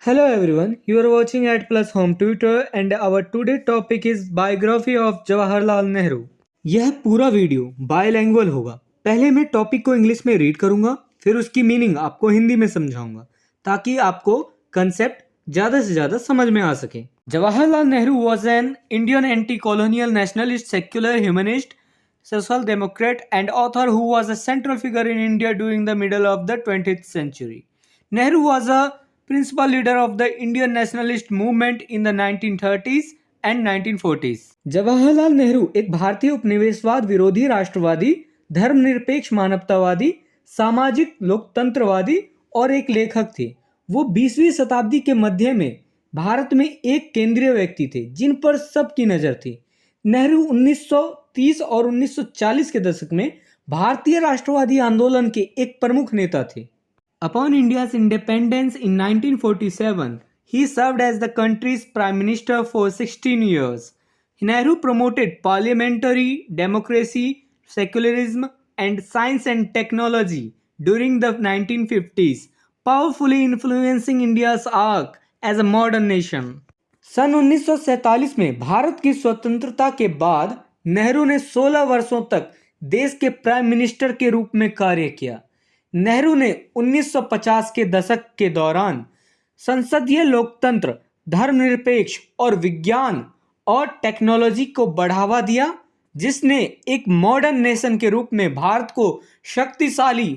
Hello everyone, you are watching at Plus Home Twitter and our today topic is biography of Jawaharlal Nehru. यह पूरा video by language होगा। पहले मैं topic को English में read करूंगा, फिर उसकी मीनिंग आपको हिंदी में समझाऊंगा ताकि आपको कंसेप्ट ज़्यादा से ज़्यादा समझ में आ सके। Jawaharlal Nehru was an Indian anti colonial nationalist secular humanist social democrat and author who was a central figure in India during the middle of the 20th century. Nehru was a principal leader of the Indian nationalist movement in the 1930s and 1940s. Jawaharlal Nehru एक भारतीय उपनिवेशवाद विरोधी राष्ट्रवादी, धर्मनिरपेक्ष मानवतावादी, सामाजिक लोकतंत्रवादी और एक लेखक थे। वो 20वीं शताब्दी के मध्य में भारत में एक केंद्रीय व्यक्ति थे जिन पर सबकी नज़र थी। नेहरू 1930 और 1940 के दशक में भारतीय राष्ट्रवादी आंदोलन के एक प्रमुख नेता थे। Upon India's independence in 1947, he served as the country's prime minister for 16 years. Nehru promoted parliamentary democracy, secularism, and science and technology during the 1950s, powerfully influencing India's arc as a modern nation. सन 1947 में भारत की स्वतंत्रता के बाद नेहरू ने 16 वर्षों तक देश के प्राइम मिनिस्टर के रूप में कार्य किया। नेहरू ने 1950 के दशक के दौरान संसदीय लोकतंत्र, धर्मनिरपेक्ष और विज्ञान और टेक्नोलॉजी को बढ़ावा दिया, जिसने एक मॉडर्न नेशन के रूप में भारत को शक्तिशाली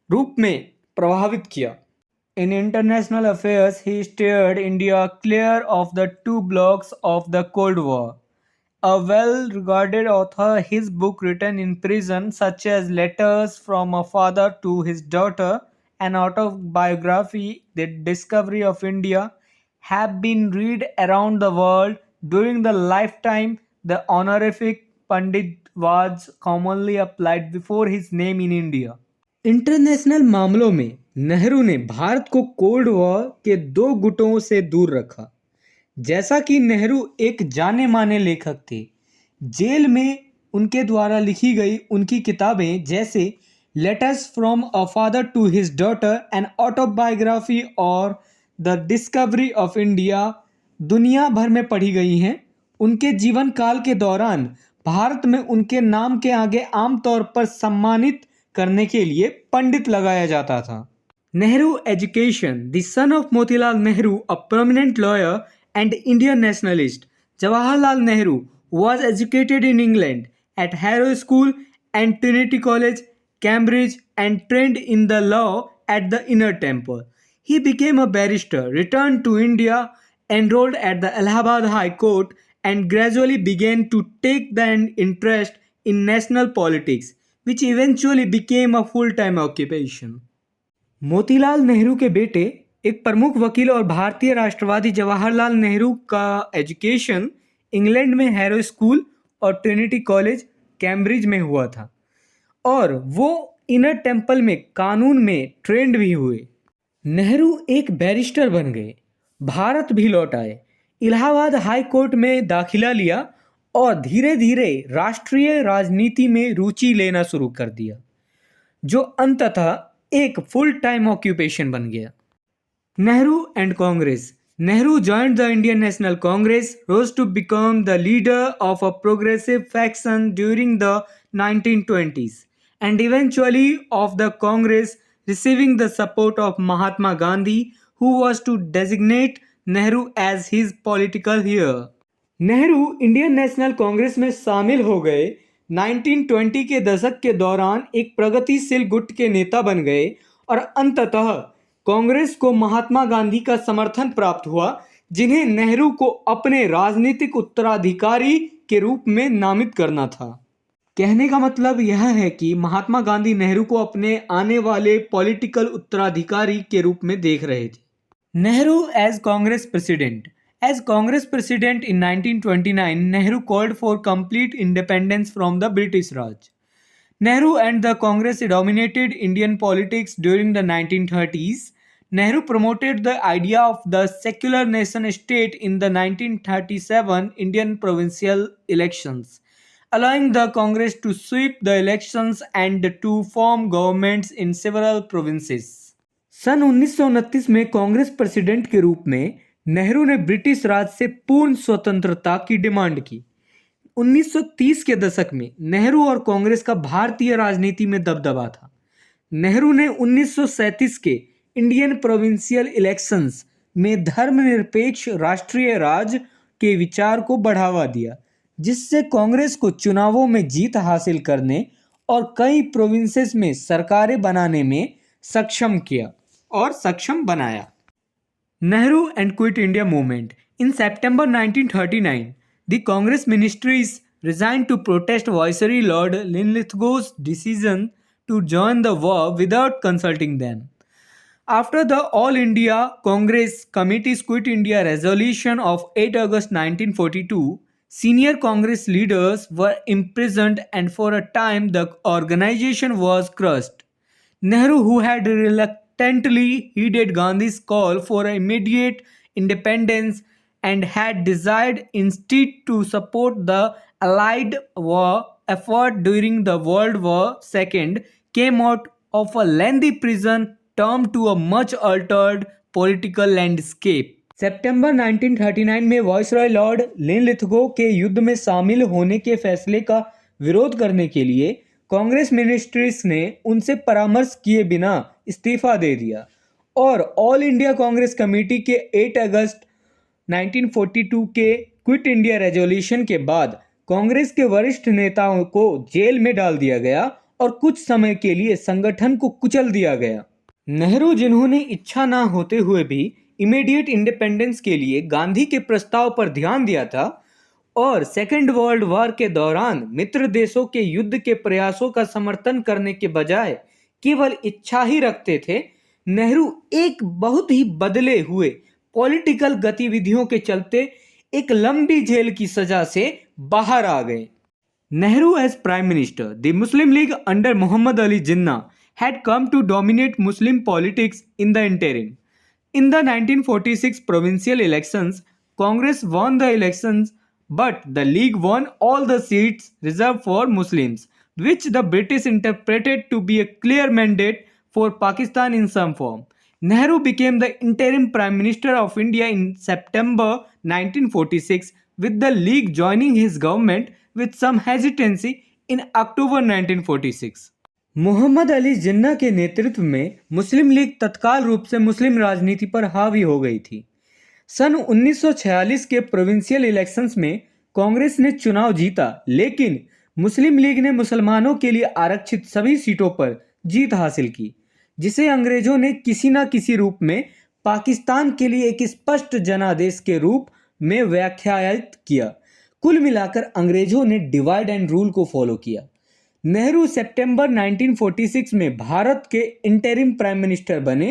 रूप में प्रभावित किया। In international affairs, he steered India clear of the two blocs of the Cold War. A well-regarded author, his book written in prison, such as Letters from a Father to His Daughter, an autobiography, The Discovery of India, have been read around the world. During the lifetime, the honorific Pandit was commonly applied before his name in India. International मामलों में नेहरू ने भारत को cold war के दो गुटों से दूर रखा। जैसा कि नेहरू एक जाने माने लेखक थे, जेल में उनके द्वारा लिखी गई उनकी किताबें जैसे letters from a father to his daughter, an autobiography और द डिस्कवरी ऑफ इंडिया दुनिया भर में पढ़ी गई हैं। उनके जीवन काल के दौरान भारत में उनके नाम के आगे आमतौर पर सम्मानित करने के लिए पंडित लगाया जाता था। Nehru education. The son of Motilal Nehru, a prominent lawyer and Indian nationalist, Jawaharlal Nehru was educated in England at Harrow School and Trinity College, Cambridge, and trained in the law at the Inner Temple. He became a barrister, returned to India, enrolled at the Allahabad High Court, and gradually began to take an interest in national politics, which eventually became a full-time occupation. Motilal Nehru के बेटे एक प्रमुख वकील और भारतीय राष्ट्रवादी जवाहरलाल नेहरू का education England में harrow school और ट्रिनिटी कॉलेज कैम्ब्रिज में हुआ था और वो इनर टेम्पल में कानून में ट्रेंड भी हुए। नेहरू एक बैरिस्टर बन गए, भारत भी लौट आए, इलाहाबाद हाई कोर्ट में दाखिला लिया और धीरे धीरे राष्ट्रीय राजनीति में रुचि लेना शुरू कर दिया, जो अंततः एक फुल टाइम ऑक्यूपेशन बन गया। Nehru and Congress. Nehru joined the Indian National Congress, rose to become the leader of a progressive faction during the 1920s, and eventually of the Congress, receiving the support of Mahatma Gandhi, who was to designate Nehru as his political heir. Nehru Indian national Congress में शामिल हो गए। 1920 के दशक के दौरान एक प्रगतिशील गुट के नेता बन गए और अंततः कांग्रेस को महात्मा गांधी का समर्थन प्राप्त हुआ, जिन्हें नेहरू को अपने राजनीतिक उत्तराधिकारी के रूप में नामित करना था। कहने का मतलब यह है कि महात्मा गांधी नेहरू को अपने आने वाले पॉलिटिकल उत्तराधिकारी के रूप में देख रहे थे। Nehru as Congress president. As Congress President in 1929, Nehru called for complete independence from the British Raj. Nehru and the Congress dominated Indian politics during the 1930s. Nehru promoted the idea of the secular nation state in the 1937 Indian provincial elections, allowing the Congress to sweep the elections and to form governments in several provinces. सन 1929 में Congress president के रूप में नेहरू ने British राज से पूर्ण स्वतंत्रता की demand की। 1930 के दशक में नेहरू और कांग्रेस का भारतीय राजनीति में दबदबा था। नेहरू ने 1937 के इंडियन प्रोविंशियल इलेक्शंस में धर्मनिरपेक्ष राष्ट्रीय राज के विचार को बढ़ावा दिया, जिससे कांग्रेस को चुनावों में जीत हासिल करने और कई प्रोविंसेस में सरकारें बनाने में सक्षम बनाया। Nehru and Quit India movement. In September 1939, the Congress ministries resigned to protest Viceroy Lord Linlithgow's decision to join the war without consulting them. After the All India Congress Committee's Quit India resolution of 8 August 1942, senior Congress leaders were imprisoned and for a time the organization was crushed. Nehru, who had reluctantly heeded Gandhi's call for immediate independence and had desired instead to support the Allied war effort during the World War II, came out of a lengthy prison term to a much altered political landscape. सितंबर 1939 में viceroy Lord Linlithgow के युद्ध में शामिल होने के फैसले का विरोध करने के लिए कांग्रेस मिनिस्ट्रीज ने उनसे परामर्श किए बिना इस्तीफा दे दिया और ऑल इंडिया कांग्रेस कमेटी के 8 अगस्त 1942 के क्विट इंडिया रेजोल्यूशन के बाद कांग्रेस के वरिष्ठ नेताओं को जेल में डाल दिया गया और कुछ समय के लिए संगठन को कुचल दिया गया। नेहरू, जिन्होंने इच्छा ना होते हुए भी इमीडिएट इंडिपेंडेंस के लिए गांधी के प्रस्ताव पर ध्यान दिया था और सेकेंड वर्ल्ड वॉर के दौरान मित्र देशों के युद्ध के प्रयासों का समर्थन करने के बजाय केवल इच्छा ही रखते थे, नेहरू एक बहुत ही बदले हुए पॉलिटिकल गतिविधियों के चलते एक लंबी जेल की सजा से बाहर आ गए। Nehru as prime minister, the Muslim League under Mohammad Ali Jinnah had come to dominate Muslim politics in the interim. In the 1946 provincial elections, Congress won the elections, but the League won all the seats reserved for Muslims, which the British interpreted to be a clear mandate for Pakistan in some form. Nehru became the interim Prime Minister of India in September 1946, with the League joining his government with some hesitancy in October 1946. Mohammad Ali Jinnah के नेतृत्व में मुस्लिम league तत्काल रूप से मुस्लिम राजनीति पर हावी हो गई थी। सन 1946 के प्रोविंशियल इलेक्शंस में कांग्रेस ने चुनाव जीता, लेकिन मुस्लिम लीग ने मुसलमानों के लिए आरक्षित सभी सीटों पर जीत हासिल की, जिसे अंग्रेजों ने किसी न किसी रूप में पाकिस्तान के लिए एक स्पष्ट जनादेश के रूप में व्याख्यायित किया। कुल मिलाकर अंग्रेजों ने डिवाइड एंड रूल को फॉलो किया। नेहरू सितंबर 1946 में भारत के इंटरिम प्राइम मिनिस्टर बने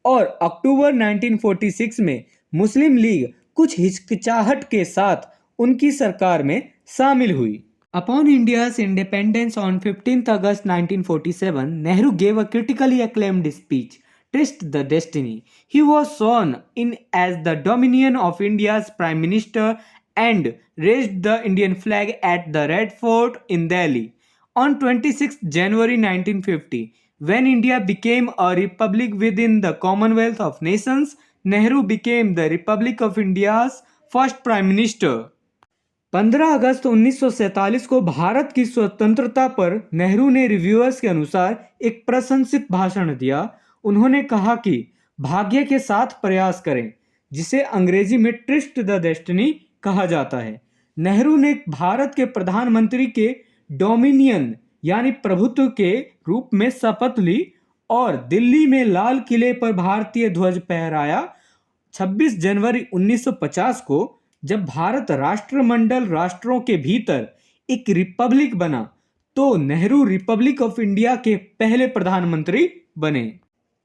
और अक्टूबर 1946 में मुस्लिम लीग कुछ हिचकिचाहट के साथ उनकी सरकार में शामिल हुई। Upon India's independence on 15th August 1947, Nehru gave a critically acclaimed speech, Trust the Destiny. He was sworn in as the Dominion of India's Prime Minister and raised the Indian flag at the Red Fort in Delhi. On 26 January 1950, when India became a republic within the Commonwealth of Nations, Nehru became the Republic of India's first Prime Minister. 15 अगस्त 1947 को भारत की स्वतंत्रता पर नेहरू ने reviewers के अनुसार एक प्रशंसित भाषण दिया। उन्होंने कहा कि भाग्य के साथ प्रयास करें, जिसे अंग्रेजी में ट्रस्ट द डेस्टिनी कहा जाता है। नेहरू ने भारत के प्रधानमंत्री के डोमिनियन यानी प्रभुत्व के रूप में शपथ ली और दिल्ली में लाल किले पर भारतीय ध्वज फहराया। 26 जनवरी 1950 को जब भारत राष्ट्रमंडल राष्ट्रों के भीतर एक रिपब्लिक बना, तो नेहरू रिपब्लिक ऑफ इंडिया के पहले प्रधानमंत्री बने।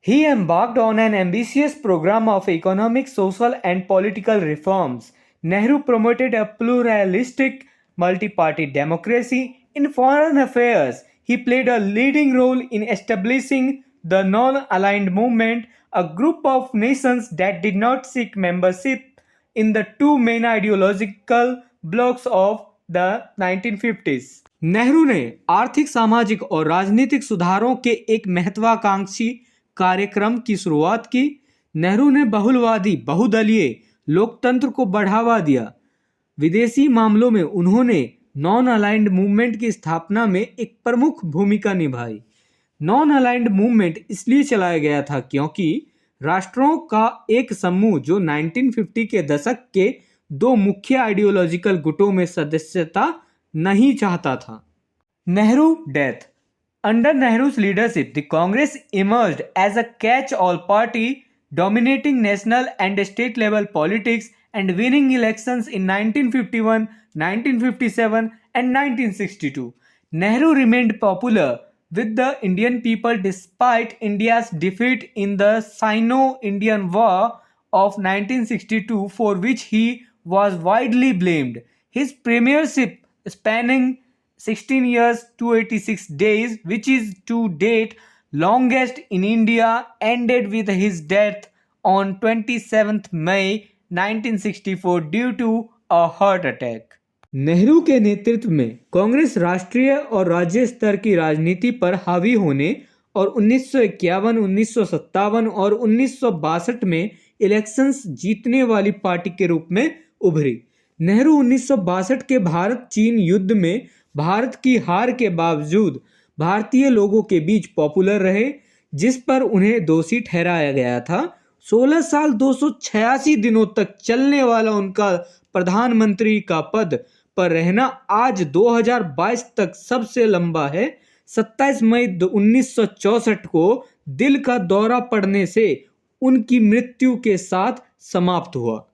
He embarked on an ambitious program of economic, social and political reforms. Nehru promoted a pluralistic multi-party democracy. In foreign affairs, he played a leading role in establishing the Non-Aligned Movement, a group of nations that did not seek membership in the two main ideological blocks of the 1950s. Nehru ने आर्थिक, सामाजिक और राजनीतिक सुधारों के एक महत्वाकांक्षी कार्यक्रम की शुरुआत की। नेहरू ने बहुलवादी बहुदलीय लोकतंत्र को बढ़ावा दिया। विदेशी मामलों में उन्होंने नॉन अलाइंड मूवमेंट की स्थापना में एक प्रमुख भूमिका निभाई। नॉन अलाइंड मूवमेंट इसलिए चलाया गया था क्योंकि राष्ट्रों का एक समूह जो 1950 के दशक के दो मुख्य आइडियोलॉजिकल गुटों में सदस्यता नहीं चाहता था। Nehru death. Under Nehru's leadership, the Congress emerged as a catch-all party, dominating national and state level politics and winning elections in 1951, 1957, and 1962. Nehru remained popular with the Indian people despite India's defeat in the Sino-Indian War of 1962, for which he was widely blamed. His premiership, spanning 16 years 286 days, which is to date longest in India, ended with his death on 27th May 1964 due to a heart attack. Nehru के नेतृत्व में कांग्रेस राष्ट्रीय और राज्य स्तर की राजनीति पर हावी होने और 1951, 1957 और 1962 में इलेक्शंस जीतने वाली पार्टी के रूप में उभरी। नेहरू 1962 के भारत चीन युद्ध में भारत की हार के बावजूद भारतीय लोगों के बीच पॉपुलर रहे, जिस पर उन्हें दोषी ठहराया गया था। 16 साल 286 दिनों तक चलने वाला उनका प्रधानमंत्री का पद पर रहना आज 2022 तक सबसे लंबा है। 27 मई 1964 को दिल का दौरा पड़ने से उनकी मृत्यु के साथ समाप्त हुआ।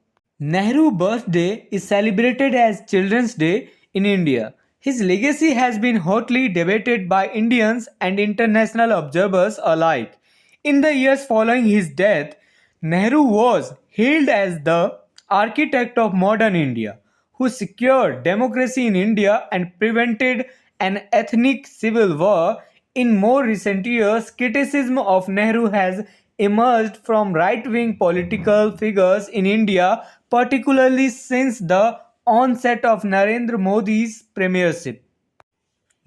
Nehru birthday is celebrated as Children's Day in India. His legacy has been hotly debated by Indians and international observers alike. In the years following his death, Nehru was hailed as the architect of modern India, who secured democracy in India and prevented an ethnic civil war. In more recent years, criticism of Nehru has emerged from right-wing political figures in India, particularly since the onset of Narendra Modi's premiership.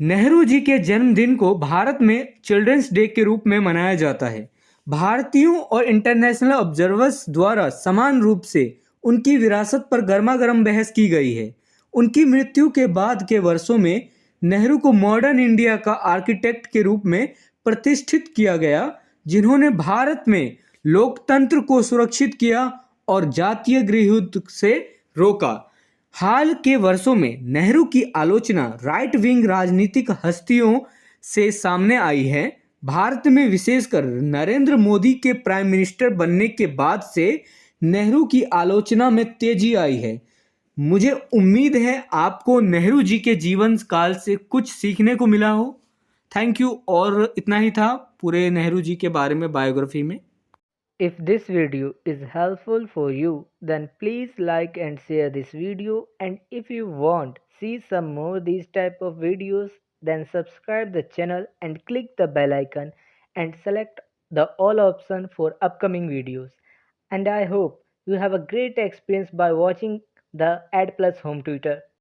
Nehru ji के जन्मदिन को भारत में children's day के रूप में मनाया जाता है। भारतीयों और इंटरनेशनल ऑब्जर्वर्स द्वारा समान रूप से उनकी विरासत पर गर्मागर्म बहस की गई है। उनकी मृत्यु के बाद के वर्षों में नेहरू को मॉडर्न इंडिया का आर्किटेक्ट के रूप में प्रतिष्ठित किया गया, जिन्होंने भारत में लोकतंत्र को सुरक्षित किया और जातीय गृहयुद्ध से रोका। हाल के वर्षों में नेहरू की आलोचना राइट विंग राजनीतिक हस्तियों से सामने आई है। भारत में विशेषकर नरेंद्र मोदी के प्राइम मिनिस्टर बनने के बाद से नेहरू की आलोचना में तेजी आई है। मुझे उम्मीद है आपको नेहरू जी के जीवन काल से कुछ सीखने को मिला हो। Thank you. और इतना ही था पूरे नेहरू जी के बारे में बायोग्राफी में। If this video is helpful for you, then please like and share this video, and if you want see some more these type of videos, then subscribe the channel and click the bell icon and select the all option for upcoming videos. And I hope you have a great experience by watching the Ad Plus Home Tutor.